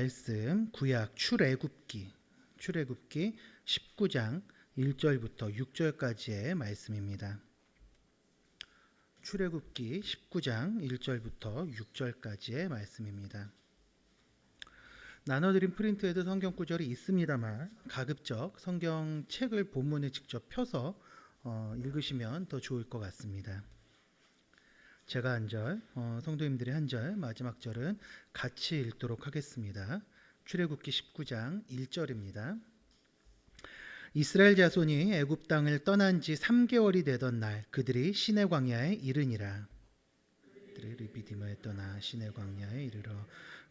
말씀 구약 출애굽기 19장 1절부터 6절까지의 말씀입니다. 출애굽기 19장 1절부터 6절까지의 말씀입니다. 나눠드린 프린트에도 성경 구절이 있습니다만 가급적 성경책을 본문에 직접 펴서 읽으시면 더 좋을 것 같습니다. 제가 한 절, 성도님들이 한 절, 마지막 절은 같이 읽도록 하겠습니다. 출애굽기 19장 1절입니다. 이스라엘 자손이 애굽 땅을 떠난 지 3개월이 되던 날 그들이 시내 광야에 이르니라. 그들이 르비디머에 떠나 시내 광야에 이르러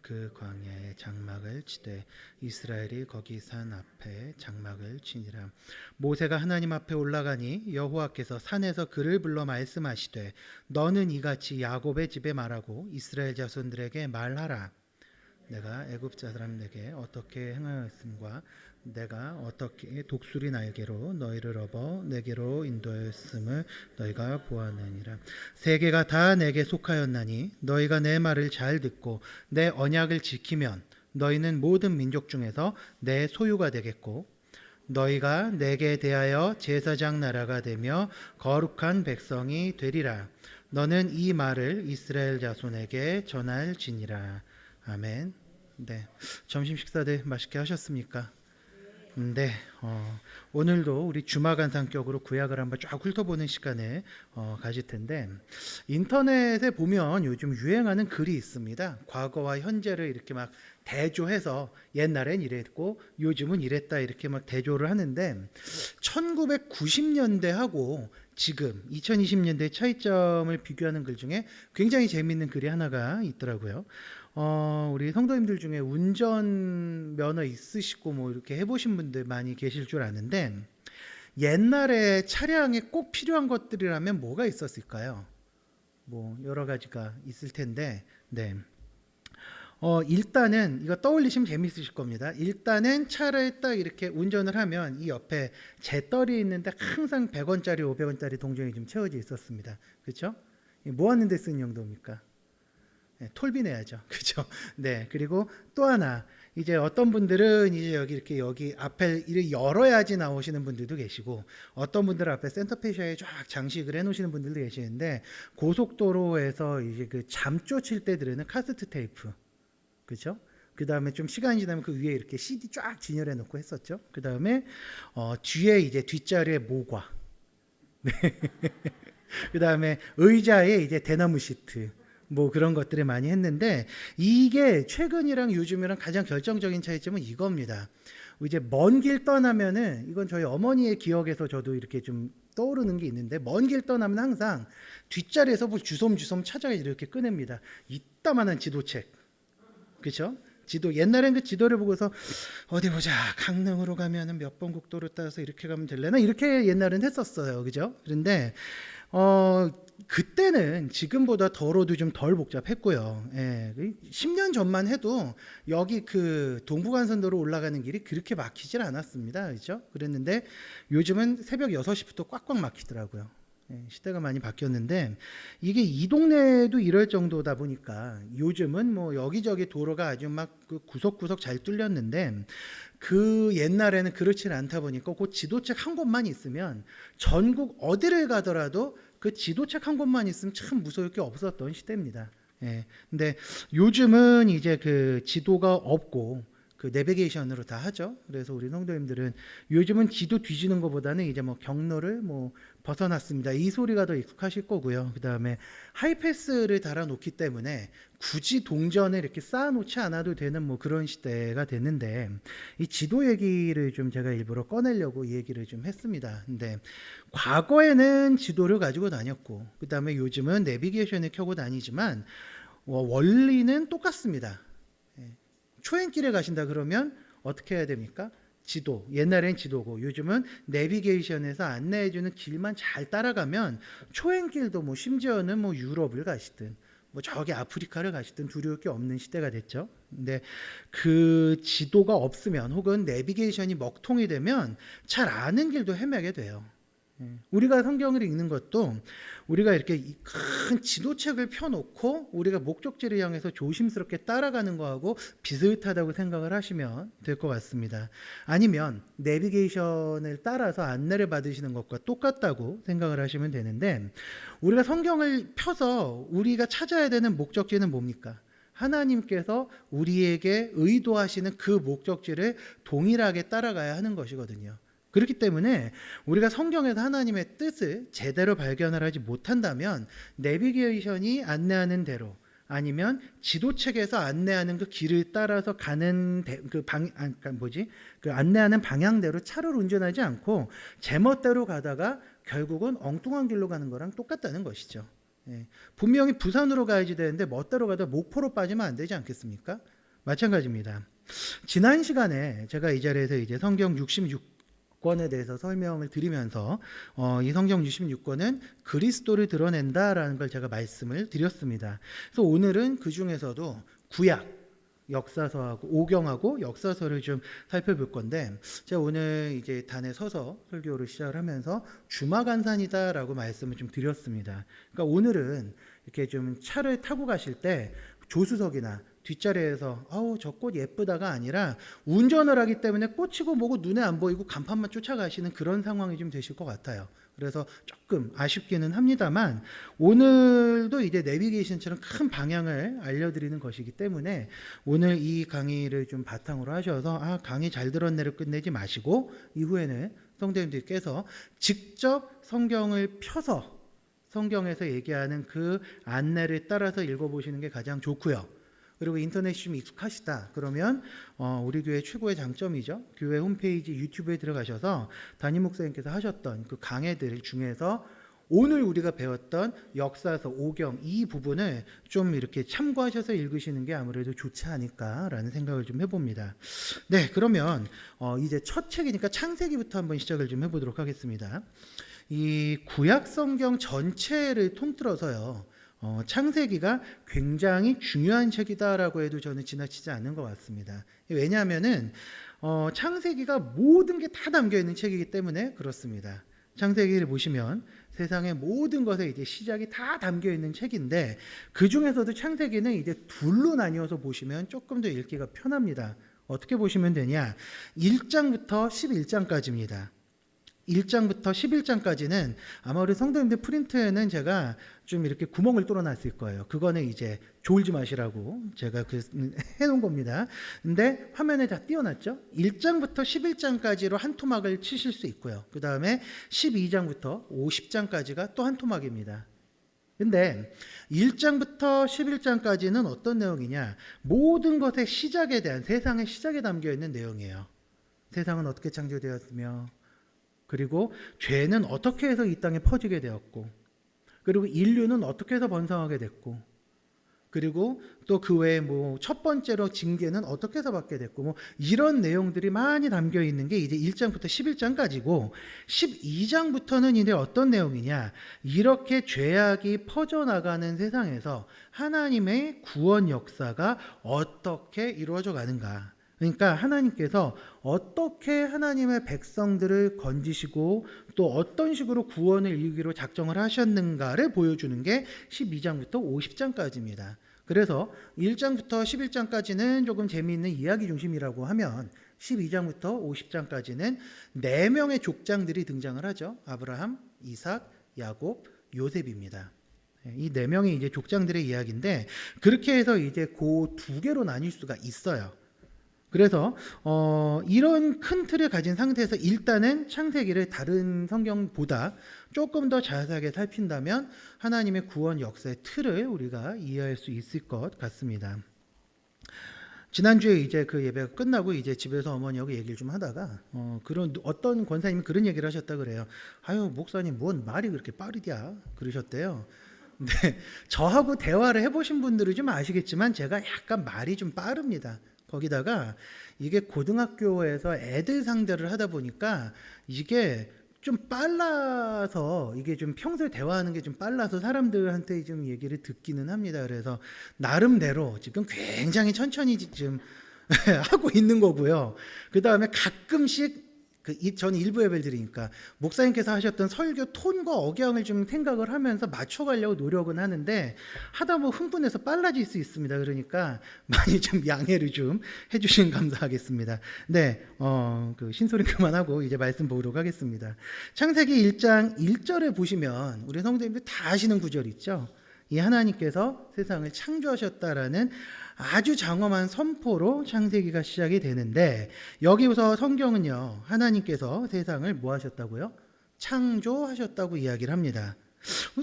그 광야에 장막을 치되 이스라엘이 거기 산 앞에 장막을 치니라. 모세가 하나님 앞에 올라가니 여호와께서 산에서 그를 불러 말씀하시되 너는 이같이 야곱의 집에 말하고 이스라엘 자손들에게 말하라. 내가 애굽 사람에게 어떻게 행하였음과 내가 어떻게 독수리 날개로 너희를 업어 내게로 인도하였음을 너희가 보았느니라. 세계가 다 내게 속하였나니 너희가 내 말을 잘 듣고 내 언약을 지키면 너희는 모든 민족 중에서 내 소유가 되겠고 너희가 내게 대하여 제사장 나라가 되며 거룩한 백성이 되리라. 너는 이 말을 이스라엘 자손에게 전할지니라. 아멘. 네, 점심 식사들 맛있게 하셨습니까? 네, 오늘도 우리 주마간상격으로 구약을 한번 쫙 훑어보는 시간을 가질 텐데 인터넷에 보면 요즘 유행하는 글이 있습니다. 과거와 현재를 이렇게 막 대조해서 옛날엔 이랬고 요즘은 이랬다 이렇게 막 대조를 하는데 1990년대하고 지금 2020년대 차이점을 비교하는 글 중에 굉장히 재미있는 글이 하나가 있더라고요. 우리 성도님들 중에 운전 면허 있으시고 뭐 이렇게 해보신 분들 많이 계실 줄 아는데 옛날에 차량에 꼭 필요한 것들이라면 뭐가 있었을까요? 뭐 여러 가지가 있을 텐데 네. 일단은 이거 떠올리시면 재밌으실 겁니다. 일단은 차를 딱 이렇게 운전을 하면 이 옆에 재떨이 있는데 항상 100원짜리 500원짜리 동전이 좀 채워져 있었습니다. 그렇죠? 뭐 하는 데 쓰는 용도입니까? 네, 톨비 내야죠. 그렇죠? 네. 그리고 또 하나 이제 어떤 분들은 이제 여기 앞에 이렇게 열어야지 나오시는 분들도 계시고 어떤 분들은 앞에 센터페시아에 쫙 장식을 해 놓으시는 분들도 계시는데 고속도로에서 이제 그 잠조 칠 때 들으는 카세트 테이프. 그렇죠? 그 다음에 좀 시간이 지나면 그 위에 이렇게 CD 쫙 진열해 놓고 했었죠. 그 다음에 뒤에 이제 뒷자리에 모과. 네. 그 다음에 의자에 이제 대나무 시트. 뭐 그런 것들을 많이 했는데 이게 최근이랑 요즘이랑 가장 결정적인 차이점은 이겁니다. 이제 먼 길 떠나면은 이건 저희 어머니의 기억에서 저도 이렇게 좀 떠오르는 게 있는데 먼 길 떠나면 항상 뒷자리에서 뭐 주섬주섬 찾아가 이렇게 꺼냅니다. 이따만한 지도책. 그렇죠? 지도 옛날엔 그 지도를 보고서 어디 보자 강릉으로 가면은 몇 번 국도를 따라서 이렇게 가면 될래나 이렇게 옛날엔 했었어요. 그죠? 그런데 그때는 지금보다 더러도 좀 덜 복잡했고요. 예, 10년 전만 해도 여기 그 동부간선도로 올라가는 길이 그렇게 막히질 않았습니다. 그렇죠? 그랬는데 요즘은 새벽 6시부터 꽉꽉 막히더라고요. 예, 시대가 많이 바뀌었는데 이게 이 동네도 이럴 정도다 보니까 요즘은 뭐 여기저기 도로가 아주 막 그 구석구석 잘 뚫렸는데 그 옛날에는 그렇지 않다 보니까 그 지도책 한 곳만 있으면 전국 어디를 가더라도 그 지도책 한 곳만 있으면 참 무서울 게 없었던 시대입니다. 예. 근데 요즘은 이제 그 지도가 없고 그 내비게이션으로 다 하죠. 그래서 우리 성도님들은 요즘은 지도 뒤지는 것보다는 이제 뭐 경로를 뭐 벗어났습니다. 이 소리가 더 익숙하실 거고요. 그 다음에 하이패스를 달아놓기 때문에 굳이 동전을 이렇게 쌓아놓지 않아도 되는 뭐 그런 시대가 됐는데 이 지도 얘기를 좀 제가 일부러 꺼내려고 이 얘기를 좀 했습니다. 근데 과거에는 지도를 가지고 다녔고 그 다음에 요즘은 내비게이션을 켜고 다니지만 원리는 똑같습니다. 초행길에 가신다 그러면 어떻게 해야 됩니까? 지도. 옛날엔 지도고 요즘은 내비게이션에서 안내해주는 길만 잘 따라가면 초행길도 뭐 심지어는 뭐 유럽을 가시든 뭐 저기 아프리카를 가시든 두려울 게 없는 시대가 됐죠. 근데 그 지도가 없으면 혹은 내비게이션이 먹통이 되면 잘 아는 길도 헤매게 돼요. 우리가 성경을 읽는 것도 우리가 이렇게 큰 지도책을 펴놓고 우리가 목적지를 향해서 조심스럽게 따라가는 거하고 비슷하다고 생각을 하시면 될 것 같습니다. 아니면 내비게이션을 따라서 안내를 받으시는 것과 똑같다고 생각을 하시면 되는데, 우리가 성경을 펴서 우리가 찾아야 되는 목적지는 뭡니까? 하나님께서 우리에게 의도하시는 그 목적지를 동일하게 따라가야 하는 것이거든요. 그렇기 때문에 우리가 성경에서 하나님의 뜻을 제대로 발견을 하지 못한다면 내비게이션이 안내하는 대로, 아니면 지도책에서 안내하는 그 길을 따라서 가는 그 안내하는 방향대로 차를 운전하지 않고 제멋대로 가다가 결국은 엉뚱한 길로 가는 거랑 똑같다는 것이죠. 분명히 부산으로 가야지 되는데 멋대로 가다 목포로 빠지면 안 되지 않겠습니까? 마찬가지입니다. 지난 시간에 제가 이 자리에서 이제 성경 66권에 대해서 설명을 드리면서 이 성경 66권은 그리스도를 드러낸다라는 걸 제가 말씀을 드렸습니다. 그래서 오늘은 그 중에서도 구약 역사서하고 오경하고 역사서를 좀 살펴볼 건데, 제가 오늘 이제 단에 서서 설교를 시작을 하면서 주마간산이다라고 말씀을 좀 드렸습니다. 그러니까 오늘은 이렇게 좀 차를 타고 가실 때 조수석이나 뒷자리에서 아우 저 꽃 예쁘다가 아니라 운전을 하기 때문에 꽃이고 뭐고 눈에 안 보이고 간판만 쫓아가시는 그런 상황이 좀 되실 것 같아요. 그래서 조금 아쉽기는 합니다만 오늘도 이제 내비게이션처럼 큰 방향을 알려드리는 것이기 때문에 오늘 이 강의를 좀 바탕으로 하셔서 강의 잘 들었네를 끝내지 마시고 이후에는 성도님들께서 직접 성경을 펴서 성경에서 얘기하는 그 안내를 따라서 읽어보시는 게 가장 좋고요. 그리고 인터넷이 좀 익숙하시다 그러면 우리 교회 최고의 장점이죠. 교회 홈페이지 유튜브에 들어가셔서 담임 목사님께서 하셨던 그 강해들 중에서 오늘 우리가 배웠던 역사서 오경 이 부분을 좀 이렇게 참고하셔서 읽으시는 게 아무래도 좋지 않을까라는 생각을 좀 해봅니다. 네, 그러면 이제 첫 책이니까 창세기부터 한번 시작을 좀 해보도록 하겠습니다. 이 구약 성경 전체를 통틀어서요, 창세기가 굉장히 중요한 책이다라고 해도 저는 지나치지 않는 것 같습니다. 왜냐하면은 창세기가 모든 게 다 담겨 있는 책이기 때문에 그렇습니다. 창세기를 보시면 세상의 모든 것에 이제 시작이 다 담겨 있는 책인데, 그 중에서도 창세기는 이제 둘로 나뉘어서 보시면 조금 더 읽기가 편합니다. 어떻게 보시면 되냐? 1장부터 11장까지입니다. 1장부터 11장까지는 아마 우리 성도님들 프린트에는 제가 좀 이렇게 구멍을 뚫어놨을 거예요. 그거는 이제 졸지 마시라고 제가 해놓은 겁니다. 근데 화면에 다 띄워놨죠. 1장부터 11장까지로 한 토막을 치실 수 있고요. 그 다음에 12장부터 50장까지가 또 한 토막입니다. 근데 1장부터 11장까지는 어떤 내용이냐? 모든 것의 시작에 대한, 세상의 시작에 담겨 있는 내용이에요. 세상은 어떻게 창조되었으며, 그리고 죄는 어떻게 해서 이 땅에 퍼지게 되었고, 그리고 인류는 어떻게 해서 번성하게 됐고, 그리고 또 그 외에 뭐 첫 번째로 징계는 어떻게 해서 받게 됐고, 뭐 이런 내용들이 많이 담겨 있는 게 이제 1장부터 11장까지고, 12장부터는 이제 어떤 내용이냐? 이렇게 죄악이 퍼져나가는 세상에서 하나님의 구원 역사가 어떻게 이루어져 가는가? 그러니까 하나님께서 어떻게 하나님의 백성들을 건지시고 또 어떤 식으로 구원을 이루기로 작정을 하셨는가를 보여주는 게 12장부터 50장까지입니다. 그래서 1장부터 11장까지는 조금 재미있는 이야기 중심이라고 하면 12장부터 50장까지는 4명의 족장들이 등장을 하죠. 아브라함, 이삭, 야곱, 요셉입니다. 이 4명의 이제 족장들의 이야기인데, 그렇게 해서 이제 그 2개로 나뉠 수가 있어요. 그래서 이런 큰 틀을 가진 상태에서 일단은 창세기를 다른 성경보다 조금 더 자세하게 살핀다면 하나님의 구원 역사의 틀을 우리가 이해할 수 있을 것 같습니다. 지난주에 이제 그 예배가 끝나고 이제 집에서 어머니하고 얘기를 좀 하다가 어떤 권사님이 그런 얘기를 하셨다 그래요. 아유 목사님 뭔 말이 그렇게 빠르냐 그러셨대요. 근데 저하고 대화를 해보신 분들은 좀 아시겠지만 제가 약간 말이 좀 빠릅니다. 거기다가 이게 고등학교에서 애들 상대를 하다 보니까 이게 좀 빨라서, 이게 좀 평소에 대화하는 게 좀 빨라서 사람들한테 좀 얘기를 듣기는 합니다. 그래서 나름대로 지금 굉장히 천천히 지금 하고 있는 거고요. 그 다음에 가끔씩 저는 일부 예배를 드리니까 목사님께서 하셨던 설교 톤과 억양을 좀 생각을 하면서 맞춰가려고 노력은 하는데 하다 보면 흥분해서 빨라질 수 있습니다. 그러니까 많이 좀 양해를 좀 해주시면 감사하겠습니다. 네, 그 신소리 그만하고 이제 말씀 보도록 하겠습니다. 창세기 1장 1절에 보시면 우리 성도님들 다 아시는 구절 있죠. 이 하나님께서 세상을 창조하셨다라는 아주 장엄한 선포로 창세기가 시작이 되는데, 여기서 성경은요 하나님께서 세상을 뭐 하셨다고요? 창조하셨다고 이야기를 합니다.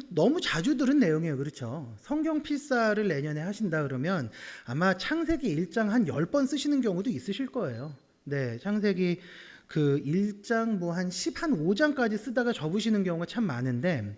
너무 자주 들은 내용이에요. 그렇죠? 성경 필사를 내년에 하신다 그러면 아마 창세기 1장 한 10번 쓰시는 경우도 있으실 거예요. 네, 창세기 그 1장 뭐 한 5장까지 쓰다가 접으시는 경우가 참 많은데,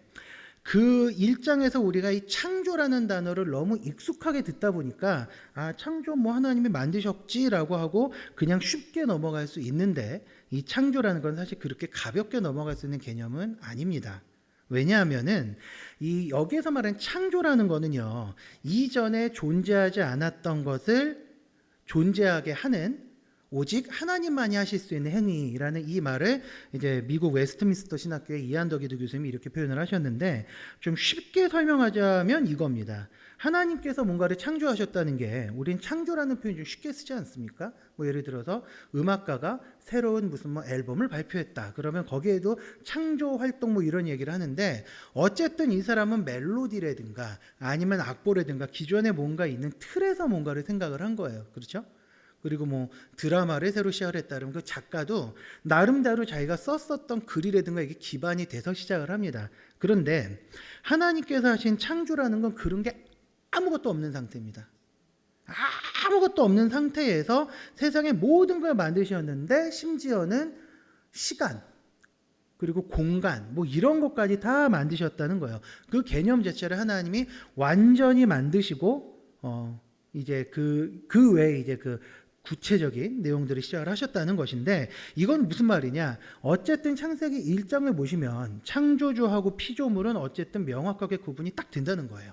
그 1장에서 우리가 이 창조라는 단어를 너무 익숙하게 듣다 보니까 창조 뭐 하나님이 만드셨지라고 하고 그냥 쉽게 넘어갈 수 있는데, 이 창조라는 건 사실 그렇게 가볍게 넘어갈 수 있는 개념은 아닙니다. 왜냐하면은 이 여기에서 말하는 창조라는 거는요, 이전에 존재하지 않았던 것을 존재하게 하는, 오직 하나님만이 하실 수 있는 행위라는 이 말을 이제 미국 웨스트민스터 신학교의 이한더 기도 교수님이 이렇게 표현을 하셨는데, 좀 쉽게 설명하자면 이겁니다. 하나님께서 뭔가를 창조하셨다는 게, 우린 창조라는 표현 좀 쉽게 쓰지 않습니까? 뭐 예를 들어서 음악가가 새로운 무슨 뭐 앨범을 발표했다 그러면 거기에도 창조 활동 뭐 이런 얘기를 하는데, 어쨌든 이 사람은 멜로디라든가 아니면 악보라든가 기존에 뭔가 있는 틀에서 뭔가를 생각을 한 거예요. 그렇죠? 그리고 뭐 드라마를 새로 시작을 했다 그러면 그 작가도 나름대로 자기가 썼었던 글이라든가 이게 기반이 돼서 시작을 합니다. 그런데 하나님께서 하신 창조라는 건 그런 게 아무것도 없는 상태입니다. 아무것도 없는 상태에서 세상의 모든 걸 만드셨는데, 심지어는 시간 그리고 공간 뭐 이런 것까지 다 만드셨다는 거예요. 그 개념 자체를 하나님이 완전히 만드시고 이제 그 외에 이제 그 구체적인 내용들을 시작을 하셨다는 것인데, 이건 무슨 말이냐? 어쨌든 창세기 1장을 보시면 창조주하고 피조물은 어쨌든 명확하게 구분이 딱 된다는 거예요.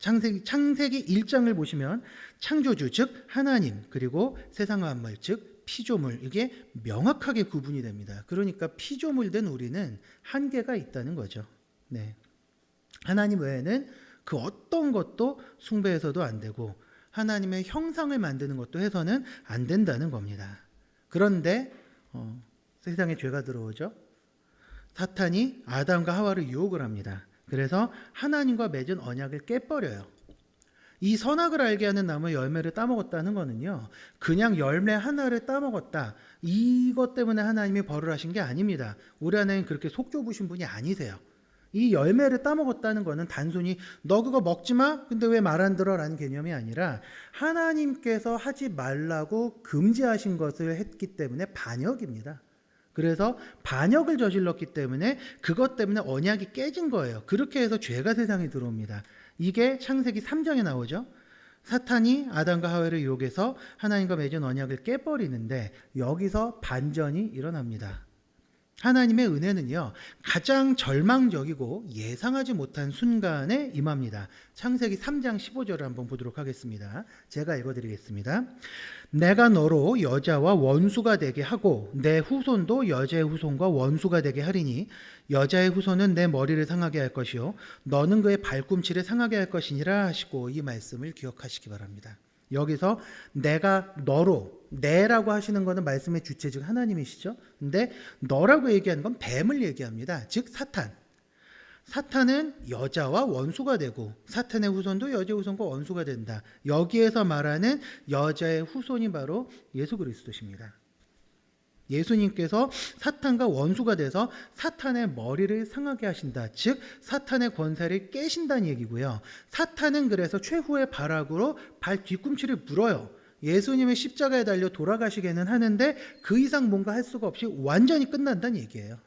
창세기 1장을 보시면 창조주 즉 하나님, 그리고 세상 만물 즉 피조물, 이게 명확하게 구분이 됩니다. 그러니까 피조물 된 우리는 한계가 있다는 거죠. 네. 하나님 외에는 그 어떤 것도 숭배해서도 안 되고 하나님의 형상을 만드는 것도 해서는 안 된다는 겁니다. 그런데 세상에 죄가 들어오죠. 사탄이 아담과 하와를 유혹을 합니다. 그래서 하나님과 맺은 언약을 깨버려요. 이 선악을 알게 하는 나무의 열매를 따먹었다는 거는요, 그냥 열매 하나를 따먹었다 이것 때문에 하나님이 벌을 하신 게 아닙니다. 우리 하나님 그렇게 속 좁으신 분이 아니세요. 이 열매를 따먹었다는 것은 단순히 너 그거 먹지 마 근데 왜 말 안 들어 라는 개념이 아니라, 하나님께서 하지 말라고 금지하신 것을 했기 때문에 반역입니다. 그래서 반역을 저질렀기 때문에 그것 때문에 언약이 깨진 거예요. 그렇게 해서 죄가 세상에 들어옵니다. 이게 창세기 3장에 나오죠. 사탄이 아담과 하와를 유혹해서 하나님과 맺은 언약을 깨버리는데, 여기서 반전이 일어납니다. 하나님의 은혜는요, 가장 절망적이고 예상하지 못한 순간에 임합니다. 창세기 3장 15절을 한번 보도록 하겠습니다. 제가 읽어드리겠습니다. 내가 너로 여자와 원수가 되게 하고 내 후손도 여자의 후손과 원수가 되게 하리니 여자의 후손은 내 머리를 상하게 할 것이요 너는 그의 발꿈치를 상하게 할 것이니라 하시고, 이 말씀을 기억하시기 바랍니다. 여기서 내가 너로, 내라고 하시는 것은 말씀의 주체 즉 하나님이시죠. 근데 너라고 얘기하는 건 뱀을 얘기합니다. 즉 사탄. 사탄은 여자와 원수가 되고 사탄의 후손도 여자의 후손과 원수가 된다. 여기에서 말하는 여자의 후손이 바로 예수 그리스도십니다. 예수님께서 사탄과 원수가 돼서 사탄의 머리를 상하게 하신다. 즉 사탄의 권세를 깨신다는 얘기고요. 사탄은 그래서 최후의 발악으로 발 뒤꿈치를 물어요. 예수님의 십자가에 달려 돌아가시게는 하는데 그 이상 뭔가 할 수가 없이 완전히 끝난다는 얘기예요.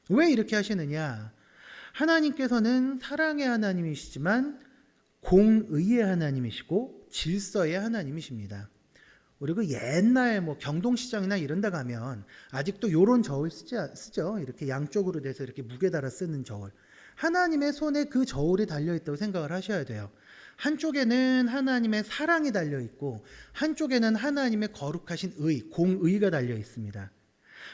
왜 이렇게 하시느냐? 하나님께서는 사랑의 하나님이시지만 공의의 하나님이시고 질서의 하나님이십니다. 우리 그 옛날 뭐 경동시장이나 이런 데 가면 아직도 요런 저울 쓰죠. 이렇게 양쪽으로 돼서 이렇게 무게 달아 쓰는 저울. 하나님의 손에 그 저울이 달려있다고 생각을 하셔야 돼요. 한쪽에는 하나님의 사랑이 달려있고 한쪽에는 하나님의 거룩하신 의, 공의가 달려있습니다.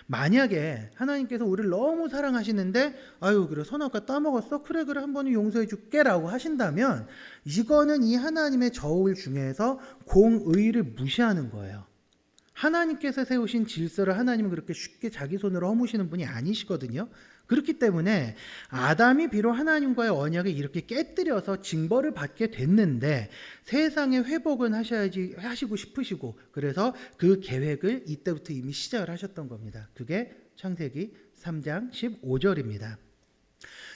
만약에 하나님께서 우리를 너무 사랑하시는데 아유 그래 선악과 따먹었어? 그래 한 번은 용서해 줄게 라고 하신다면 이거는 이 하나님의 저울 중에서 공의를 무시하는 거예요. 하나님께서 세우신 질서를 하나님은 그렇게 쉽게 자기 손으로 허무시는 분이 아니시거든요. 그렇기 때문에 아담이 비록 하나님과의 언약을 이렇게 깨뜨려서 징벌을 받게 됐는데 세상의 회복은 하시고 싶으시고 그래서 그 계획을 이때부터 이미 시작을 하셨던 겁니다. 그게 창세기 3장 15절입니다.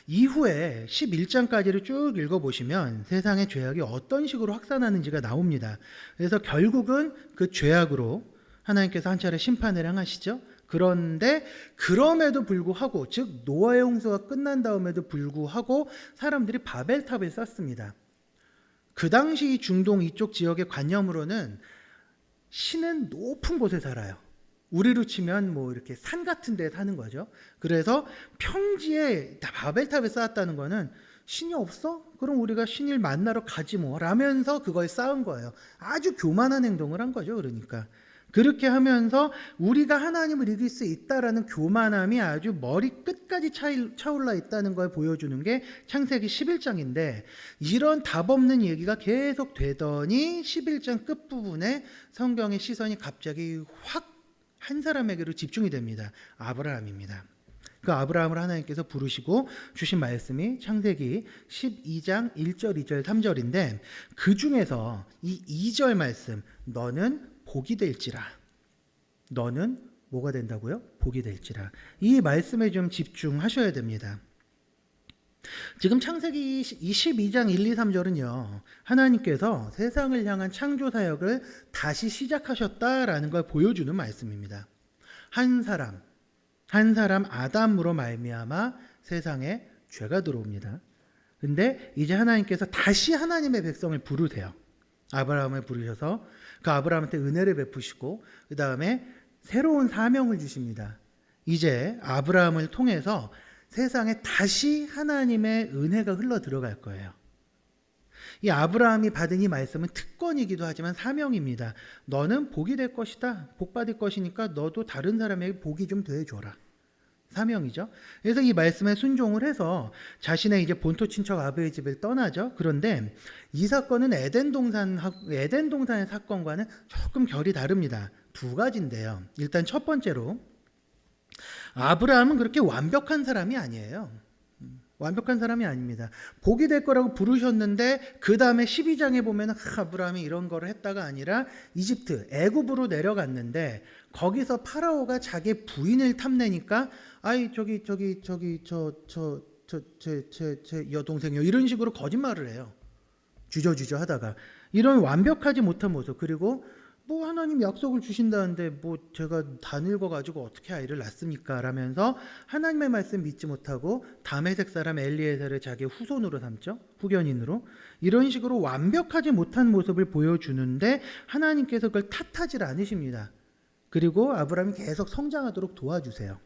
이후에 11장까지를 쭉 읽어보시면 세상의 죄악이 어떤 식으로 확산하는지가 나옵니다. 그래서 결국은 그 죄악으로 하나님께서 한 차례 심판을 행하시죠. 그런데 그럼에도 불구하고 즉 노아의 홍수가 끝난 다음에도 불구하고 사람들이 바벨탑을 쌓습니다. 그 당시 중동 이쪽 지역의 관념으로는 신은 높은 곳에 살아요. 우리로 치면 뭐 이렇게 산 같은 데 사는 거죠. 그래서 평지에 바벨탑을 쌓았다는 거는 신이 없어? 그럼 우리가 신을 만나러 가지 뭐 라면서 그걸 쌓은 거예요. 아주 교만한 행동을 한 거죠. 그러니까 그렇게 하면서 우리가 하나님을 이길 수 있다라는 교만함이 아주 머리 끝까지 차올라 있다는 걸 보여주는 게 창세기 11장인데 이런 답 없는 얘기가 계속 되더니 11장 끝부분에 성경의 시선이 갑자기 확 한 사람에게로 집중이 됩니다. 아브라함입니다. 그 아브라함을 하나님께서 부르시고 주신 말씀이 창세기 12장 1절, 2절, 3절인데 그 중에서 이 2절 말씀 너는 복이 될지라. 너는 뭐가 된다고요? 복이 될지라. 이 말씀에 좀 집중하셔야 됩니다. 지금 창세기 22장 1, 2, 3절은요. 하나님께서 세상을 향한 창조 사역을 다시 시작하셨다라는 걸 보여주는 말씀입니다. 한 사람 아담으로 말미암아 세상에 죄가 들어옵니다. 근데 이제 하나님께서 다시 하나님의 백성을 부르세요. 아브라함을 부르셔서 그 아브라함한테 은혜를 베푸시고 그 다음에 새로운 사명을 주십니다. 이제 아브라함을 통해서 세상에 다시 하나님의 은혜가 흘러 들어갈 거예요. 이 아브라함이 받은 이 말씀은 특권이기도 하지만 사명입니다. 너는 복이 될 것이다. 복 받을 것이니까 너도 다른 사람에게 복이 좀 돼줘라. 사명이죠. 그래서 이 말씀에 순종을 해서 자신의 이제 본토 친척 아브의 집을 떠나죠. 그런데 이 사건은 에덴 동산의 사건과는 조금 결이 다릅니다. 두 가지인데요. 일단 첫 번째로 아브라함은 그렇게 완벽한 사람이 아니에요. 완벽한 사람이 아닙니다. 복이 될 거라고 부르셨는데 그 다음에 12장에 보면 아브라함이 이런 거를 했다가 아니라 이집트 애굽으로 내려갔는데 거기서 파라오가 자기 부인을 탐내니까 아이 저기 제 여동생이요 이런 식으로 거짓말을 해요. 주저주저 하다가 이런 완벽하지 못한 모습 그리고 뭐 하나님 약속을 주신다는데 뭐 제가 다 늙어가지고 어떻게 아이를 낳습니까? 라면서 하나님의 말씀 믿지 못하고 다메섹 사람 엘리에셀을 자기의 후손으로 삼죠. 후견인으로. 이런 식으로 완벽하지 못한 모습을 보여주는데 하나님께서 그걸 탓하지 않으십니다. 그리고 아브라함이 계속 성장하도록 도와주세요.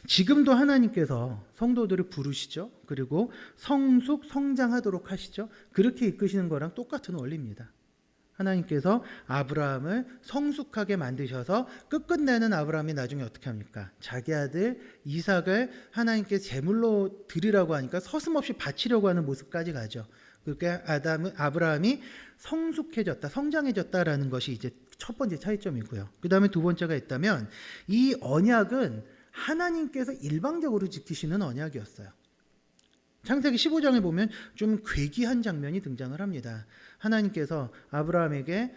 지금도 하나님께서 성도들을 부르시죠. 그리고 성장하도록 하시죠. 그렇게 이끄시는 거랑 똑같은 원리입니다. 하나님께서 아브라함을 성숙하게 만드셔서 끝끝내는 아브라함이 나중에 어떻게 합니까? 자기 아들 이삭을 하나님께 제물로 드리라고 하니까 서슴없이 바치려고 하는 모습까지 가죠. 그렇게 아브라함이 성숙해졌다, 성장해졌다라는 것이 이제 첫 번째 차이점이고요. 그 다음에 두 번째가 있다면 이 언약은 하나님께서 일방적으로 지키시는 언약이었어요. 창세기 15장에 보면 좀 괴기한 장면이 등장을 합니다. 하나님께서 아브라함에게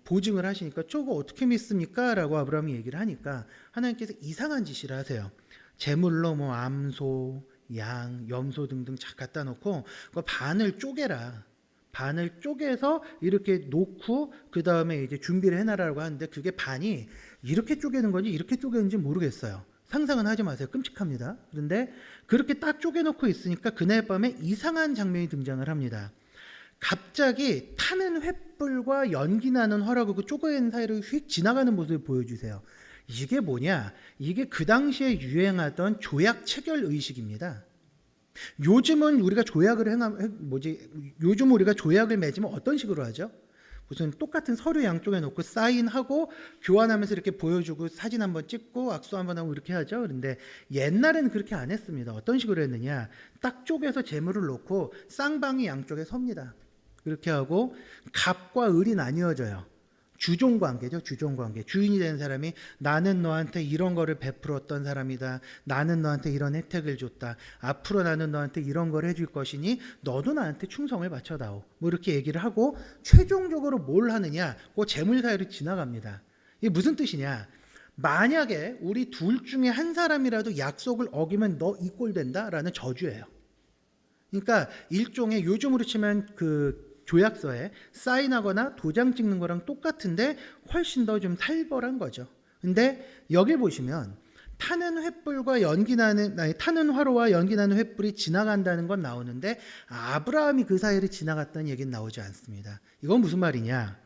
보증을 하시니까 저거 어떻게 믿습니까? 라고 아브라함이 얘기를 하니까 하나님께서 이상한 지시를 하세요. 제물로 뭐 암소, 양, 염소 등등 쫙 갖다 놓고 그 반을 쪼개라. 반을 쪼개서 이렇게 놓고 그 다음에 이제 준비를 해놔라고 하는데 그게 반이 이렇게 쪼개는 건지 이렇게 쪼개는지 모르겠어요. 상상은 하지 마세요. 끔찍합니다. 그런데 그렇게 딱 쪼개놓고 있으니까 그날 밤에 이상한 장면이 등장을 합니다. 갑자기 타는 횃불과 연기 나는 화라고 그 쪼개는 사이로 휙 지나가는 모습을 보여주세요. 이게 뭐냐? 이게 그 당시에 유행하던 조약 체결 의식입니다. 요즘은 우리가 조약을 요즘 우리가 조약을 맺으면 어떤 식으로 하죠? 무슨 똑같은 서류 양쪽에 놓고 사인하고 교환하면서 이렇게 보여주고 사진 한번 찍고 악수 한번 하고 이렇게 하죠. 그런데 옛날에는 그렇게 안 했습니다. 어떤 식으로 했느냐? 딱 쪼개서 재물을 놓고 쌍방이 양쪽에 섭니다. 그렇게 하고 갑과 을이 나뉘어져요. 주종관계죠. 주종관계. 주인이 된 사람이 나는 너한테 이런 거를 베풀었던 사람이다. 나는 너한테 이런 혜택을 줬다. 앞으로 나는 너한테 이런 걸 해줄 것이니 너도 나한테 충성을 바쳐다오. 뭐 이렇게 얘기를 하고 최종적으로 뭘 하느냐? 그 재물 사유로 지나갑니다. 이게 무슨 뜻이냐? 만약에 우리 둘 중에 한 사람이라도 약속을 어기면 너 이 꼴 된다라는 저주예요. 그러니까 일종의 요즘으로 치면 그 조약서에 사인하거나 도장 찍는 거랑 똑같은데 훨씬 더 좀 살벌한 거죠. 근데 여기 보시면 타는 화로와 연기 나는 횃불이 지나간다는 건 나오는데 아브라함이 그 사이를 지나갔다는 얘기는 나오지 않습니다. 이건 무슨 말이냐?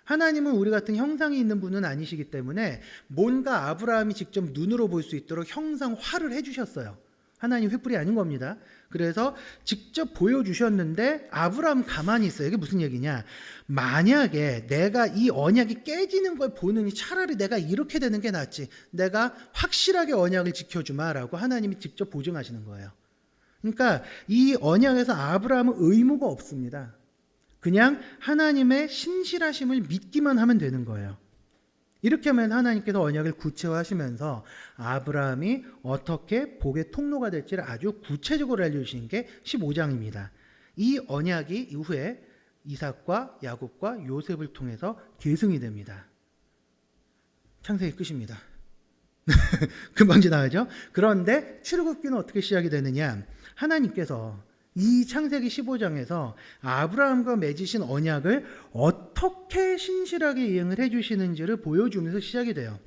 하나님은 우리 같은 형상이 있는 분은 아니시기 때문에 뭔가 아브라함이 직접 눈으로 볼 수 있도록 형상화를 해주셨어요. 하나님 횃불이 아닌 겁니다. 그래서 직접 보여주셨는데 아브라함 가만히 있어요. 이게 무슨 얘기냐? 만약에 내가 이 언약이 깨지는 걸 보느니 차라리 내가 이렇게 되는 게 낫지. 내가 확실하게 언약을 지켜주마라고 하나님이 직접 보증하시는 거예요. 그러니까 이 언약에서 아브라함은 의무가 없습니다. 그냥 하나님의 신실하심을 믿기만 하면 되는 거예요. 이렇게 하면 하나님께서 언약을 구체화하시면서 아브라함이 어떻게 복의 통로가 될지를 아주 구체적으로 알려주신 게 15장입니다. 이 언약이 이후에 이삭과 야곱과 요셉을 통해서 계승이 됩니다. 창세기 끝입니다. 금방 지나가죠? 그런데 출애굽기는 어떻게 시작이 되느냐? 하나님께서 이 창세기 15장에서 아브라함과 맺으신 언약을 어떻게 신실하게 이행을 해주시는지를 보여주면서 시작이 돼요.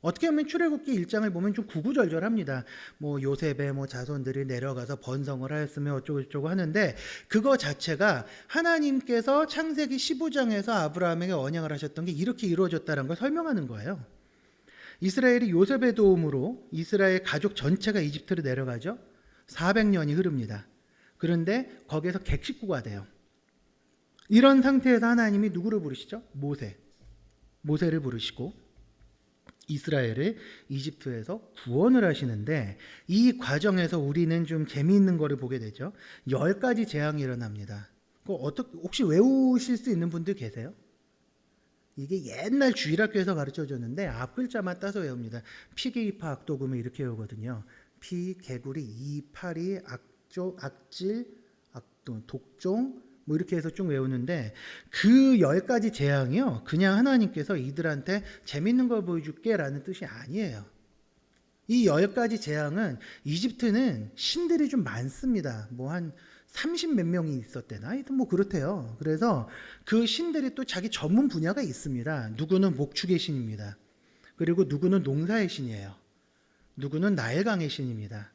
어떻게 보면 출애굽기 1장을 보면 좀 구구절절합니다. 뭐 요셉의 자손들이 내려가서 번성을 하였으며 어쩌고 하는데 그거 자체가 하나님께서 창세기 15장에서 아브라함에게 언약을 하셨던 게 이렇게 이루어졌다는 걸 설명하는 거예요. 이스라엘이 요셉의 도움으로 이스라엘 가족 전체가 이집트로 내려가죠. 400년이 흐릅니다. 그런데 거기에서 객식구가 돼요. 이런 상태에서 하나님이 누구를 부르시죠? 모세를 부르시고 이스라엘을 이집트에서 구원을 하시는데 이 과정에서 우리는 좀 재미있는 거를 보게 되죠. 10가지 재앙이 일어납니다. 혹시 외우실 수 있는 분들 계세요? 이게 옛날 주일학교에서 가르쳐줬는데 앞 글자만 따서 외웁니다. 피기파 악도금을 이렇게 외우거든요. 피, 개구리, 이, 파리, 악질, 독종 뭐 이렇게 해서 쭉 외우는데 그 10가지 재앙이요. 그냥 하나님께서 이들한테 재밌는 걸 보여줄게 라는 뜻이 아니에요. 이 10가지 재앙은 이집트는 신들이 좀 많습니다. 한 30 몇 명이 있었대나? 하여튼 그렇대요. 그래서 그 신들이 또 자기 전문 분야가 있습니다. 누구는 목축의 신입니다. 그리고 누구는 농사의 신이에요. 누구는 나일강의 신입니다.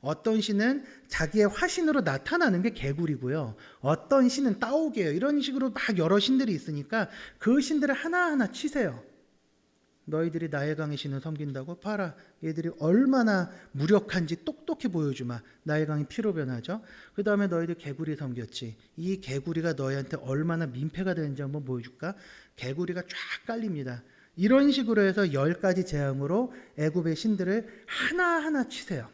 어떤 신은 자기의 화신으로 나타나는 게 개구리고요. 어떤 신은 따오게요. 이런 식으로 막 여러 신들이 있으니까 그 신들을 하나하나 치세요. 너희들이 나일강의 신을 섬긴다고 봐라. 얘들이 얼마나 무력한지 똑똑히 보여주마. 나일강이 피로 변하죠. 그 다음에 너희들 개구리 섬겼지. 이 개구리가 너희한테 얼마나 민폐가 되는지 한번 보여줄까? 개구리가 쫙 깔립니다. 이런 식으로 해서 10가지 재앙으로 애굽의 신들을 하나하나 치세요.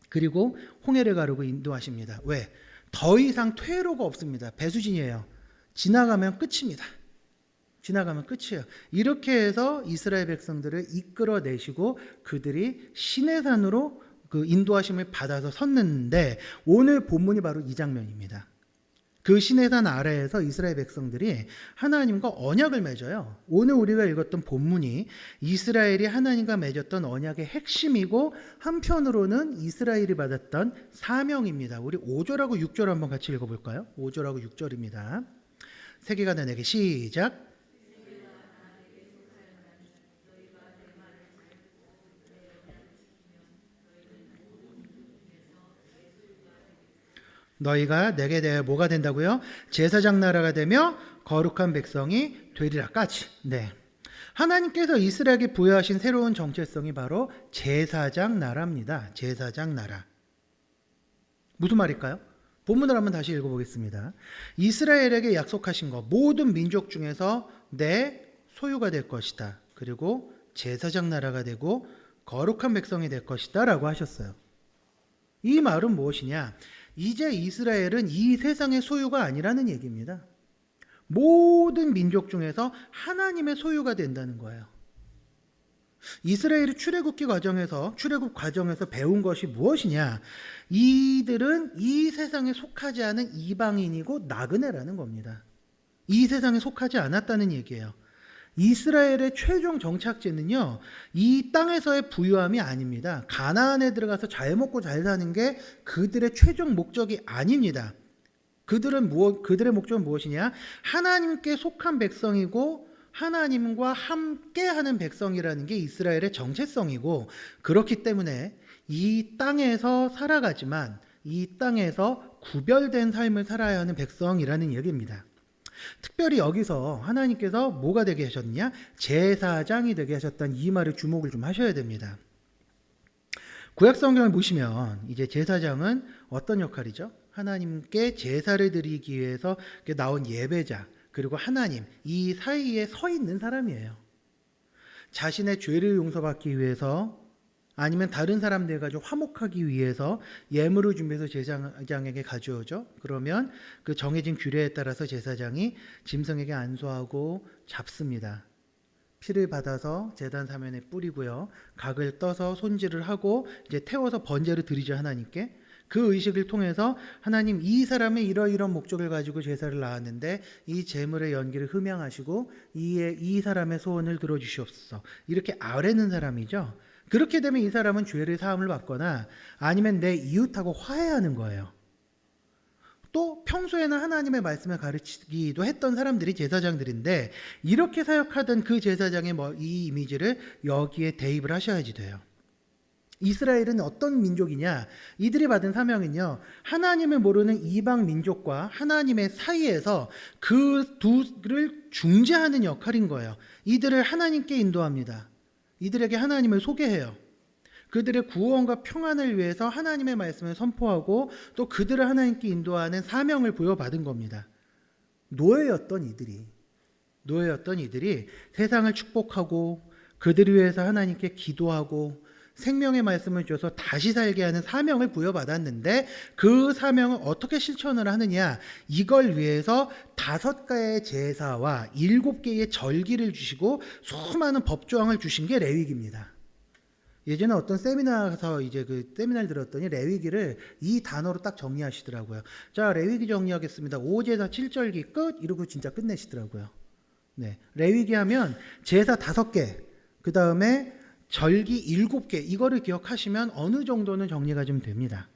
그리고 홍해를 가르고 인도하십니다. 왜? 더 이상 퇴로가 없습니다. 배수진이에요. 지나가면 끝입니다. 지나가면 끝이에요. 이렇게 해서 이스라엘 백성들을 이끌어내시고 그들이 시내산으로 그 인도하심을 받아서 섰는데 오늘 본문이 바로 이 장면입니다. 그 시내산 아래에서 이스라엘 백성들이 하나님과 언약을 맺어요. 오늘 우리가 읽었던 본문이 이스라엘이 하나님과 맺었던 언약의 핵심이고 한편으로는 이스라엘이 받았던 사명입니다. 우리 5절하고 6절 한번 같이 읽어볼까요? 5절하고 6절입니다. 세계가 내게 시작. 너희가 내게 대해 뭐가 된다고요? 제사장 나라가 되며 거룩한 백성이 되리라까지. 네. 하나님께서 이스라엘에게 부여하신 새로운 정체성이 바로 제사장 나라입니다. 제사장 나라. 무슨 말일까요? 본문을 한번 다시 읽어보겠습니다. 이스라엘에게 약속하신 것 모든 민족 중에서 내 소유가 될 것이다. 그리고 제사장 나라가 되고 거룩한 백성이 될 것이다 라고 하셨어요. 이 말은 무엇이냐? 이제 이스라엘은 이 세상의 소유가 아니라는 얘기입니다. 모든 민족 중에서 하나님의 소유가 된다는 거예요. 이스라엘이 출애굽 과정에서 배운 것이 무엇이냐? 이들은 이 세상에 속하지 않은 이방인이고 나그네라는 겁니다. 이 세상에 속하지 않았다는 얘기예요. 이스라엘의 최종 정착지는요, 이 땅에서의 부유함이 아닙니다. 가나안에 들어가서 잘 먹고 잘 사는 게 그들의 최종 목적이 아닙니다. 그들의 목적은 무엇이냐? 하나님께 속한 백성이고 하나님과 함께하는 백성이라는 게 이스라엘의 정체성이고, 그렇기 때문에 이 땅에서 살아가지만 이 땅에서 구별된 삶을 살아야 하는 백성이라는 얘기입니다. 특별히 여기서 하나님께서 뭐가 되게 하셨느냐? 제사장이 되게 하셨다는 이 말에 주목을 좀 하셔야 됩니다. 구약 성경을 보시면 이제 제사장은 어떤 역할이죠? 하나님께 제사를 드리기 위해서 나온 예배자, 그리고 하나님, 이 사이에 서 있는 사람이에요. 자신의 죄를 용서받기 위해서, 아니면 다른 사람들 가지고 화목하기 위해서 예물을 준비해서 제사장에게 가져오죠. 그러면 그 정해진 규례에 따라서 제사장이 짐승에게 안수하고 잡습니다. 피를 받아서 제단 사면에 뿌리고요, 각을 떠서 손질을 하고 이제 태워서 번제를 드리죠, 하나님께. 그 의식을 통해서 하나님, 이 사람의 이러이러한 목적을 가지고 제사를 나왔는데 이 제물의 연기를 흠양하시고 이 사람의 소원을 들어주시옵소서, 이렇게 아뢰는 사람이죠. 그렇게 되면 이 사람은 죄를 사함을 받거나 아니면 내 이웃하고 화해하는 거예요. 또 평소에는 하나님의 말씀을 가르치기도 했던 사람들이 제사장들인데, 이렇게 사역하던 그 제사장의 이 이미지를 여기에 대입을 하셔야지 돼요. 이스라엘은 어떤 민족이냐? 이들이 받은 사명은요, 하나님을 모르는 이방 민족과 하나님의 사이에서 그 둘을 중재하는 역할인 거예요. 이들을 하나님께 인도합니다. 이들에게 하나님을 소개해요. 그들의 구원과 평안을 위해서 하나님의 말씀을 선포하고 또 그들을 하나님께 인도하는 사명을 부여받은 겁니다. 노예였던 이들이 세상을 축복하고 그들을 위해서 하나님께 기도하고 생명의 말씀을 줘서 다시 살게 하는 사명을 부여받았는데, 그 사명을 어떻게 실천을 하느냐? 이걸 위해서 5가지의 제사와 7개의 절기를 주시고 수많은 법조항을 주신 게 레위기입니다. 예전에 어떤 세미나 가서 이제 그 세미나를 들었더니 레위기를 이 단어로 딱 정리하시더라고요. 자, 레위기 정리하겠습니다. 5제사 7절기 끝, 이러고 진짜 끝내시더라고요. 네, 레위기 하면 제사 5개, 그 다음에 절기 7개, 이거를 기억하시면 어느 정도는 정리가 좀 됩니다.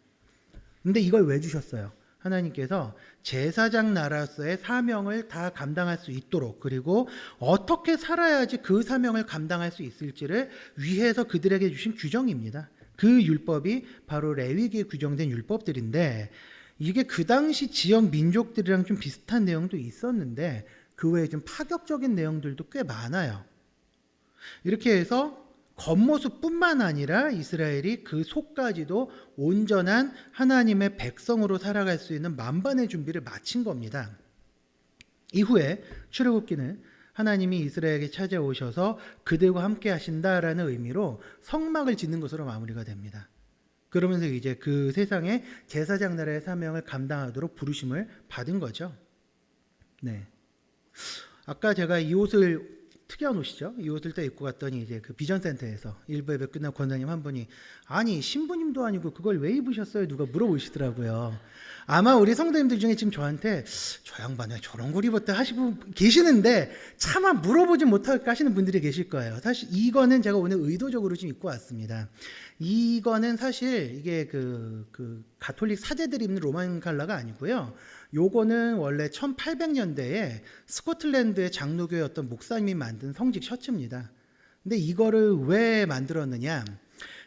근데 이걸 왜 주셨어요? 하나님께서 제사장 나라로서의 사명을 다 감당할 수 있도록, 그리고 어떻게 살아야지 그 사명을 감당할 수 있을지를 위해서 그들에게 주신 규정입니다. 그 율법이 바로 레위기에 규정된 율법들인데, 이게 그 당시 지역 민족들이랑 좀 비슷한 내용도 있었는데 그 외에 좀 파격적인 내용들도 꽤 많아요. 이렇게 해서 겉모습뿐만 아니라 이스라엘이 그 속까지도 온전한 하나님의 백성으로 살아갈 수 있는 만반의 준비를 마친 겁니다. 이후에 출애굽기는 하나님이 이스라엘에게 찾아오셔서 그들과 함께 하신다라는 의미로 성막을 짓는 것으로 마무리가 됩니다. 그러면서 이제 그 세상에 제사장 나라의 사명을 감당하도록 부르심을 받은 거죠. 네. 아까 제가 이 옷을, 특이한 옷이죠. 이 옷을 딱 입고 갔더니 이제 그 비전센터에서 1부 예배 끝나고 권사님 한 분이, 아니 신부님도 아니고 그걸 왜 입으셨어요? 누가 물어보시더라고요. 아마 우리 성도님들 중에 지금 저한테 저 양반 왜 저런 걸 입었대 하시고 계시는데 차마 물어보지 못할까 하시는 분들이 계실 거예요. 사실 이거는 제가 오늘 의도적으로 좀 입고 왔습니다. 이거는 사실 이게 그 가톨릭 사제들이 입는 로만 칼라가 아니고요. 요거는 원래 1800년대에 스코틀랜드의 장로교의 어떤 목사님이 만든 성직 셔츠입니다. 근데 이거를 왜 만들었느냐?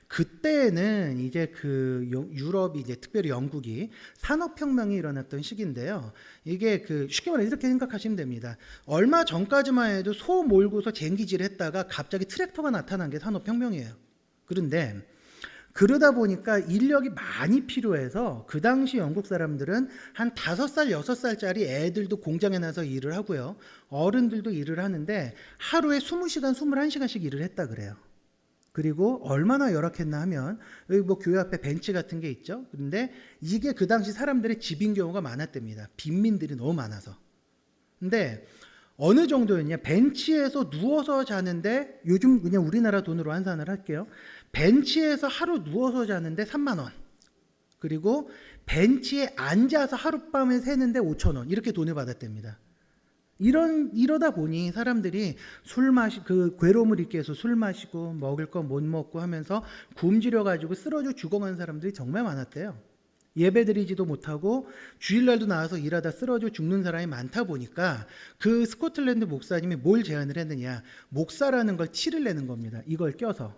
그때는 이제 그 유럽이, 이제 특별히 영국이 산업혁명이 일어났던 시기인데요. 이게 그 쉽게 말해서 이렇게 생각하시면 됩니다. 얼마 전까지만 해도 소 몰고서 쟁기질 했다가 갑자기 트랙터가 나타난 게 산업혁명이에요. 그런데 그러다 보니까 인력이 많이 필요해서 그 당시 영국 사람들은 한 5살, 6살짜리 애들도 공장에 나서 일을 하고요. 어른들도 일을 하는데 하루에 20시간, 21시간씩 일을 했다 그래요. 그리고 얼마나 열악했나 하면 여기 뭐 교회 앞에 벤치 같은 게 있죠. 그런데 이게 그 당시 사람들의 집인 경우가 많았답니다. 빈민들이 너무 많아서. 근데 어느 정도였냐? 벤치에서 누워서 자는데 요즘 그냥 우리나라 돈으로 환산을 할게요. 벤치에서 하루 누워서 자는데 3만 원. 그리고 벤치에 앉아서 하룻밤을 새는데 5천 원. 이렇게 돈을 받았답니다. 이러다 보니 사람들이 그 괴로움을 잊기 위해서 술 마시고 먹을 거 못 먹고 하면서 굶주려 가지고 쓰러져 죽어간 사람들이 정말 많았대요. 예배드리지도 못하고 주일날도 나와서 일하다 쓰러져 죽는 사람이 많다 보니까 그 스코틀랜드 목사님이 뭘 제안을 했느냐, 목사라는 걸 티를 내는 겁니다. 이걸 껴서.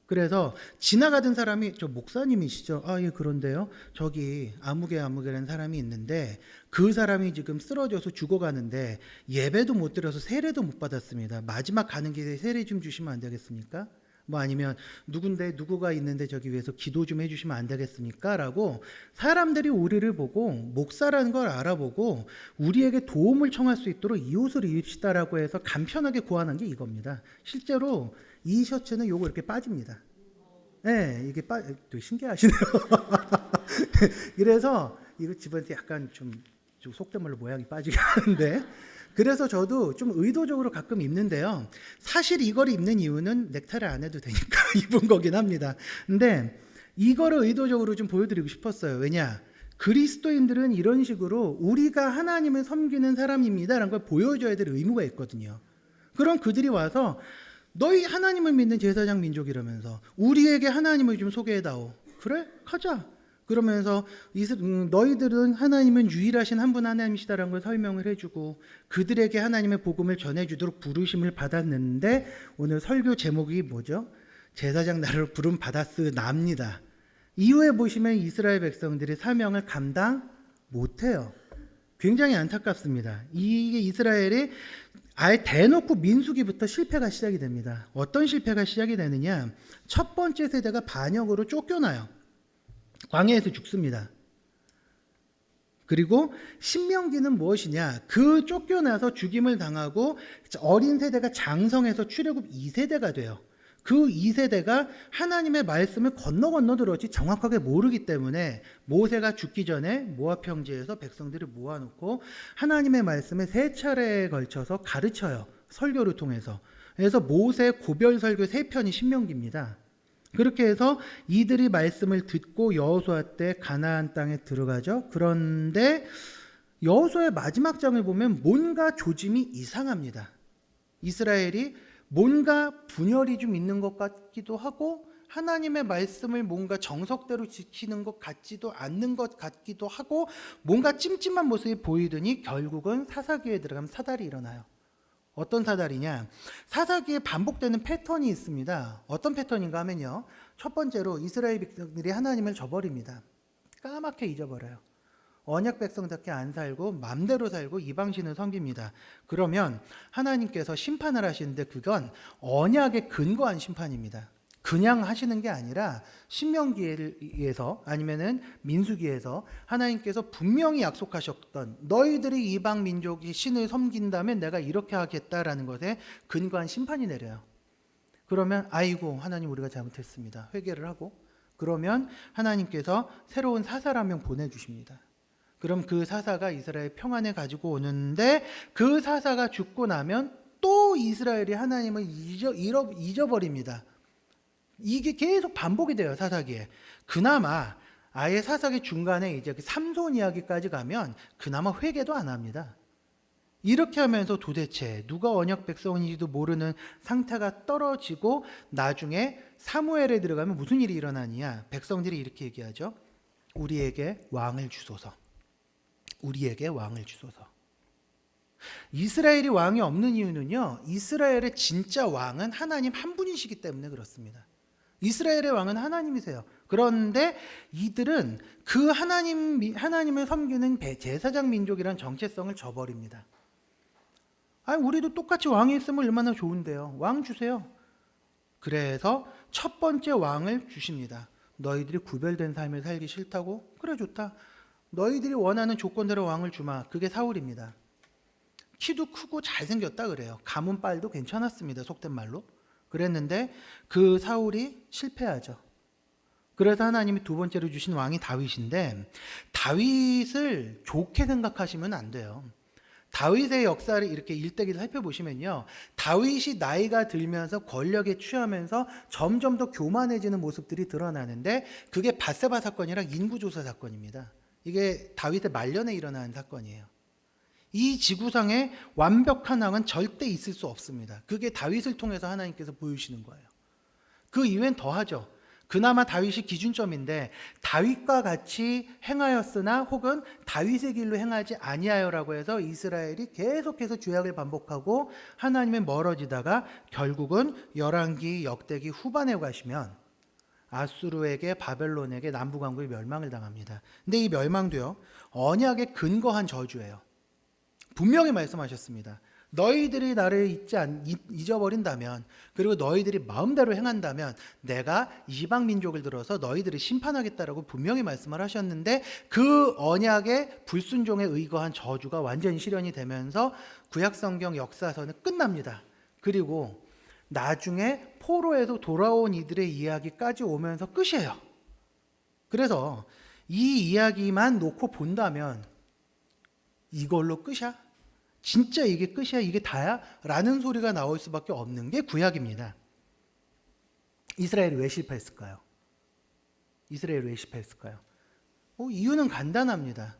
그래서 지나가던 사람이 저 목사님이시죠? 아, 예, 그런데요. 저기 아무개라는 사람이 있는데 그 사람이 지금 쓰러져서 죽어가는데 예배도 못 드려서 세례도 못 받았습니다. 마지막 가는 길에 세례 좀 주시면 안 되겠습니까? 뭐 아니면 누구가 있는데 저기 위해서 기도 좀 해주시면 안 되겠습니까? 라고 사람들이 우리를 보고 목사라는 걸 알아보고 우리에게 도움을 청할 수 있도록 이 옷을 입읍시다라고 해서 간편하게 고안한 게 이겁니다. 실제로 이 셔츠는 요거 이렇게 빠집니다. 네, 이게 되게 신기하시네요. 그래서 이거 집어넣을 때 약간 좀 속된 말로 모양이 빠지게 하는데, 그래서 저도 좀 의도적으로 가끔 입는데요. 사실 이걸 입는 이유는 넥타이를 안 해도 되니까 입은 거긴 합니다. 근데 이거를 의도적으로 좀 보여드리고 싶었어요. 왜냐? 그리스도인들은 이런 식으로 우리가 하나님을 섬기는 사람입니다라는 걸 보여줘야 될 의무가 있거든요. 그럼 그들이 와서 너희 하나님을 믿는 제사장 민족이라면서 우리에게 하나님을 좀 소개해다오. 그래? 가자. 그러면서 너희들은 하나님은 유일하신 한 분 하나님이시다라는 걸 설명을 해주고 그들에게 하나님의 복음을 전해주도록 부르심을 받았는데, 오늘 설교 제목이 뭐죠? 제사장 나를 부름 받았으나입니다. 이후에 보시면 이스라엘 백성들이 사명을 감당 못해요. 굉장히 안타깝습니다. 이게 이스라엘이 아예 대놓고 민수기부터 실패가 시작이 됩니다. 어떤 실패가 시작이 되느냐? 첫 번째 세대가 반역으로 쫓겨나요. 광야에서 죽습니다. 그리고 신명기는 무엇이냐? 그 쫓겨나서 죽임을 당하고 어린 세대가 장성해서 출애굽 2세대가 돼요. 그 2세대가 하나님의 말씀을 건너 들었지 정확하게 모르기 때문에 모세가 죽기 전에 모압 평지에서 백성들을 모아놓고 하나님의 말씀을 3차례에 걸쳐서 가르쳐요. 설교를 통해서. 그래서 모세 고별 설교 3편이 신명기입니다. 그렇게 해서 이들이 말씀을 듣고 여호수아 때 가나안 땅에 들어가죠. 그런데 여호수아의 마지막 장을 보면 뭔가 조짐이 이상합니다. 이스라엘이 뭔가 분열이 좀 있는 것 같기도 하고 하나님의 말씀을 뭔가 정석대로 지키는 것 같지도 않는 것 같기도 하고 뭔가 찜찜한 모습이 보이더니 결국은 사사기에 들어가면 사달이 일어나요. 어떤 사달이냐? 사사기에 반복되는 패턴이 있습니다. 어떤 패턴인가 하면요. 첫 번째로 이스라엘 백성들이 하나님을 저버립니다. 까맣게 잊어버려요. 언약 백성답게 안 살고 맘대로 살고 이방신을 섬깁니다. 그러면 하나님께서 심판을 하시는데 그건 언약에 근거한 심판입니다. 그냥 하시는 게 아니라 신명기에서 아니면은 민수기에서 하나님께서 분명히 약속하셨던 너희들이 이방 민족이 신을 섬긴다면 내가 이렇게 하겠다라는 것에 근거한 심판이 내려요. 그러면 아이고 하나님 우리가 잘못했습니다. 회개를 하고 그러면 하나님께서 새로운 사사를 한 명 보내주십니다. 그럼 그 사사가 이스라엘 평안을 가지고 오는데 그 사사가 죽고 나면 또 이스라엘이 하나님을 잊어버립니다. 이게 계속 반복이 돼요. 사사기에. 그나마 아예 사사기 중간에 이제 삼손 이야기까지 가면 그나마 회개도 안 합니다. 이렇게 하면서 도대체 누가 언약 백성인지도 모르는 상태가 떨어지고 나중에 사무엘에 들어가면 무슨 일이 일어나느냐? 백성들이 이렇게 얘기하죠. 우리에게 왕을 주소서. 우리에게 왕을 주소서. 이스라엘이 왕이 없는 이유는요. 이스라엘의 진짜 왕은 하나님 한 분이시기 때문에 그렇습니다. 이스라엘의 왕은 하나님이세요. 그런데 이들은 그 하나님을 섬기는 제사장 민족이라는 정체성을 저버립니다. 우리도 똑같이 왕이 있으면 얼마나 좋은데요. 왕 주세요. 그래서 첫 번째 왕을 주십니다. 너희들이 구별된 삶을 살기 싫다고? 그래 좋다. 너희들이 원하는 조건대로 왕을 주마. 그게 사울입니다. 키도 크고 잘생겼다 그래요. 가문빨도 괜찮았습니다. 속된 말로. 그랬는데 그 사울이 실패하죠. 그래서 하나님이 두 번째로 주신 왕이 다윗인데, 다윗을 좋게 생각하시면 안 돼요. 다윗의 역사를 이렇게 일대기를 살펴보시면요, 다윗이 나이가 들면서 권력에 취하면서 점점 더 교만해지는 모습들이 드러나는데, 그게 밧세바 사건이랑 인구조사 사건입니다. 이게 다윗의 말년에 일어난 사건이에요. 이 지구상에 완벽한 왕은 절대 있을 수 없습니다. 그게 다윗을 통해서 하나님께서 보여주시는 거예요. 그 이외엔 더하죠. 그나마 다윗이 기준점인데, 다윗과 같이 행하였으나 혹은 다윗의 길로 행하지 아니하여라고 해서 이스라엘이 계속해서 죄악을 반복하고 하나님에 멀어지다가 결국은 열왕기 역대기 후반에 가시면 아수르에게, 바벨론에게 남부강국이 멸망을 당합니다. 근데 이 멸망도요, 언약에 근거한 저주예요. 분명히 말씀하셨습니다. 너희들이 나를 잊어버린다면, 그리고 너희들이 마음대로 행한다면 내가 이방 민족을 들어서 너희들을 심판하겠다라고 분명히 말씀을 하셨는데, 그 언약의 불순종에 의거한 저주가 완전히 실현이 되면서 구약성경 역사서는 끝납니다. 그리고 나중에 포로에서 돌아온 이들의 이야기까지 오면서 끝이에요. 그래서 이 이야기만 놓고 본다면 이걸로 끝이야? 진짜 이게 끝이야? 이게 다야? 라는 소리가 나올 수밖에 없는 게 구약입니다. 이스라엘이 왜 실패했을까요? 이스라엘이 왜 실패했을까요? 이유는 간단합니다.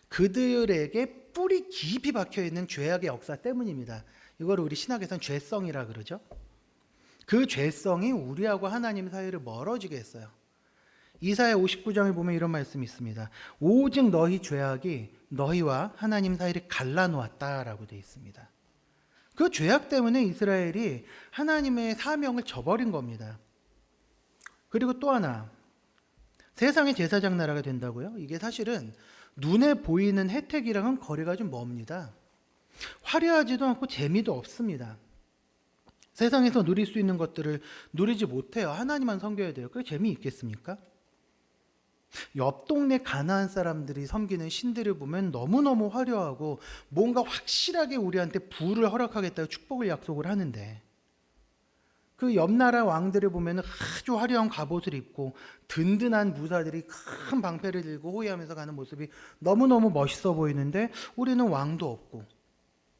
그들에게 뿌리 깊이 박혀있는 죄악의 역사 때문입니다. 이걸 우리 신학에서는 죄성이라 그러죠. 그 죄성이 우리하고 하나님 사이를 멀어지게 했어요. 이사야 59장을 보면 이런 말씀이 있습니다. 오직 너희 죄악이 너희와 하나님 사이를 갈라놓았다라고 되어 있습니다. 그 죄악 때문에 이스라엘이 하나님의 사명을 저버린 겁니다. 그리고 또 하나, 세상의 제사장 나라가 된다고요? 이게 사실은 눈에 보이는 혜택이랑은 거리가 좀 멉니다. 화려하지도 않고 재미도 없습니다. 세상에서 누릴 수 있는 것들을 누리지 못해요. 하나님만 섬겨야 돼요. 그게 재미있겠습니까? 옆 동네 가나안 사람들이 섬기는 신들을 보면 너무너무 화려하고 뭔가 확실하게 우리한테 부를 허락하겠다고 축복을 약속을 하는데, 그 옆나라 왕들을 보면 아주 화려한 갑옷을 입고 든든한 무사들이 큰 방패를 들고 호위하면서 가는 모습이 너무너무 멋있어 보이는데 우리는 왕도 없고,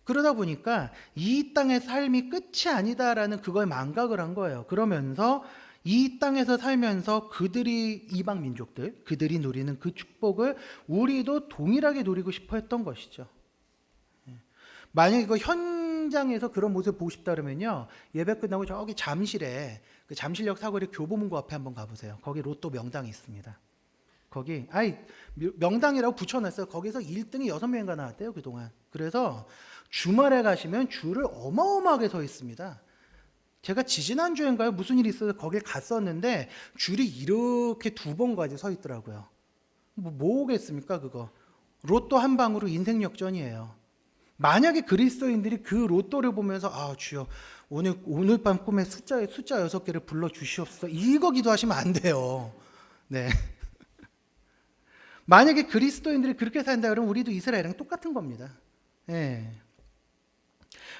그러다 보니까 이 땅의 삶이 끝이 아니다라는 그걸 망각을 한 거예요. 그러면서 이 땅에서 살면서 그들이, 이방 민족들, 그들이 누리는 그 축복을 우리도 동일하게 누리고 싶어 했던 것이죠. 만약에 그 현장에서 그런 모습을 보고 싶다 그러면요, 예배 끝나고 저기 잠실에, 그 잠실역 사거리 교보문고 앞에 한번 가보세요. 거기 로또 명당이 있습니다. 거기 명당이라고 붙여놨어요. 거기서 1등이 6명인가 나왔대요, 그동안. 그래서 주말에 가시면 줄을 어마어마하게 서 있습니다. 제가 지지난주인가요? 무슨 일이 있어서 거길 갔었는데 줄이 이렇게 2번까지 서 있더라고요. 뭐겠습니까 그거? 로또 한 방으로 인생 역전이에요. 만약에 그리스도인들이 그 로또를 보면서 주여 오늘 밤 꿈에 숫자 6개를 불러주시옵소서, 이거 기도하시면 안 돼요. 네. 만약에 그리스도인들이 그렇게 산다 그러면 우리도 이스라엘이랑 똑같은 겁니다. 네.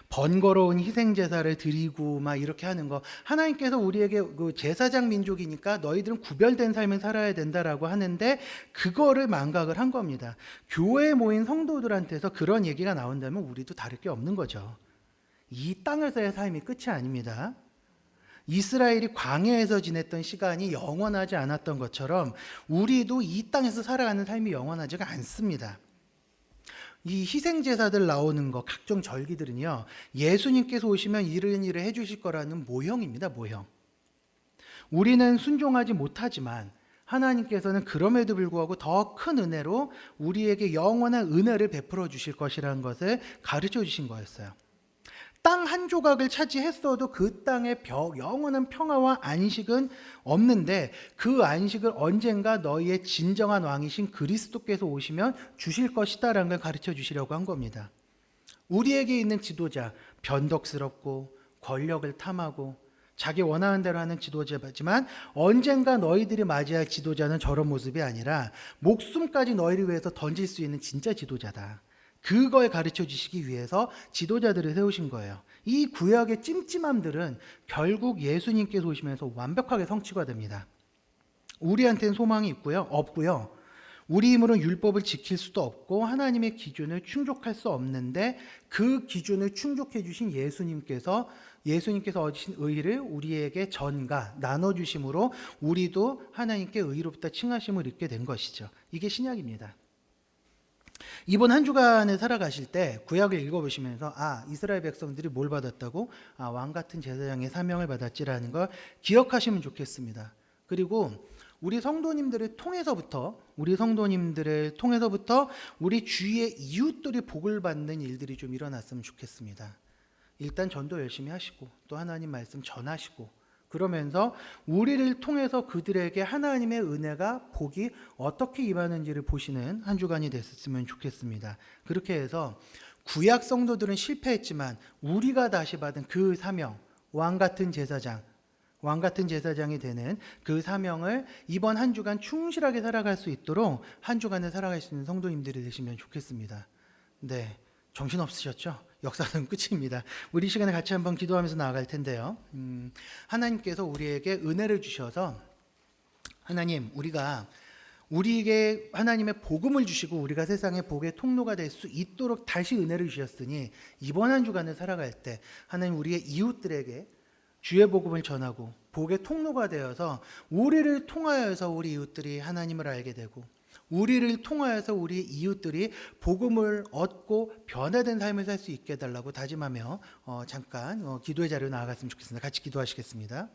번거로운 희생제사를 드리고 막 이렇게 하는 거, 하나님께서 우리에게 그 제사장 민족이니까 너희들은 구별된 삶을 살아야 된다라고 하는데 그거를 망각을 한 겁니다. 교회에 모인 성도들한테서 그런 얘기가 나온다면 우리도 다를 게 없는 거죠. 이 땅에서의 삶이 끝이 아닙니다. 이스라엘이 광야에서 지냈던 시간이 영원하지 않았던 것처럼 우리도 이 땅에서 살아가는 삶이 영원하지가 않습니다. 이 희생제사들 나오는 거, 각종 절기들은요, 예수님께서 오시면 이런 일을 해주실 거라는 모형입니다. 모형. 우리는 순종하지 못하지만 하나님께서는 그럼에도 불구하고 더 큰 은혜로 우리에게 영원한 은혜를 베풀어 주실 것이라는 것을 가르쳐 주신 거였어요. 땅 한 조각을 차지했어도 그 땅에 영원한 평화와 안식은 없는데, 그 안식을 언젠가 너희의 진정한 왕이신 그리스도께서 오시면 주실 것이다라는 걸 가르쳐 주시려고 한 겁니다. 우리에게 있는 지도자, 변덕스럽고 권력을 탐하고 자기 원하는 대로 하는 지도자지만 언젠가 너희들이 맞이할 지도자는 저런 모습이 아니라 목숨까지 너희를 위해서 던질 수 있는 진짜 지도자다. 그걸 가르쳐 주시기 위해서 지도자들을 세우신 거예요. 이 구약의 찜찜함들은 결국 예수님께서 오시면서 완벽하게 성취가 됩니다. 우리한테는 소망이 없고요. 우리 힘으로는 율법을 지킬 수도 없고 하나님의 기준을 충족할 수 없는데 그 기준을 충족해 주신 예수님께서 얻으신 의를 우리에게 전가 나눠주심으로 우리도 하나님께 의로부터 칭하심을 입게 된 것이죠. 이게 신약입니다. 이번 한 주간을 살아가실 때 구약을 읽어보시면서 이스라엘 백성들이 뭘 받았다고? 왕같은 제사장의 사명을 받았지라는 걸 기억하시면 좋겠습니다. 그리고 우리 성도님들을 통해서부터 우리 주위의 이웃들이 복을 받는 일들이 좀 일어났으면 좋겠습니다. 일단 전도 열심히 하시고 또 하나님 말씀 전하시고 그러면서 우리를 통해서 그들에게 하나님의 은혜가 복이 어떻게 임하는지를 보시는 한 주간이 됐으면 좋겠습니다. 그렇게 해서 구약 성도들은 실패했지만 우리가 다시 받은 그 사명, 왕같은 제사장이 되는 그 사명을 이번 한 주간 충실하게 살아갈 수 있도록 한 주간을 살아갈 수 있는 성도님들이 되시면 좋겠습니다. 네, 정신없으셨죠? 역사는 끝입니다. 우리 시간에 같이 한번 기도하면서 나아갈 텐데요. 하나님께서 우리에게 은혜를 주셔서 하나님, 우리에게 하나님의 복음을 주시고 우리가 세상의 복의 통로가 될 수 있도록 다시 은혜를 주셨으니 이번 한 주간을 살아갈 때 하나님 우리의 이웃들에게 주의 복음을 전하고 복의 통로가 되어서 우리를 통하여서 우리 이웃들이 하나님을 알게 되고 우리를 통하여서 우리 이웃들이 복음을 얻고 변화된 삶을 살 수 있게 해달라고 다짐하며 잠깐 기도의 자리로 나아갔으면 좋겠습니다. 같이 기도하시겠습니다.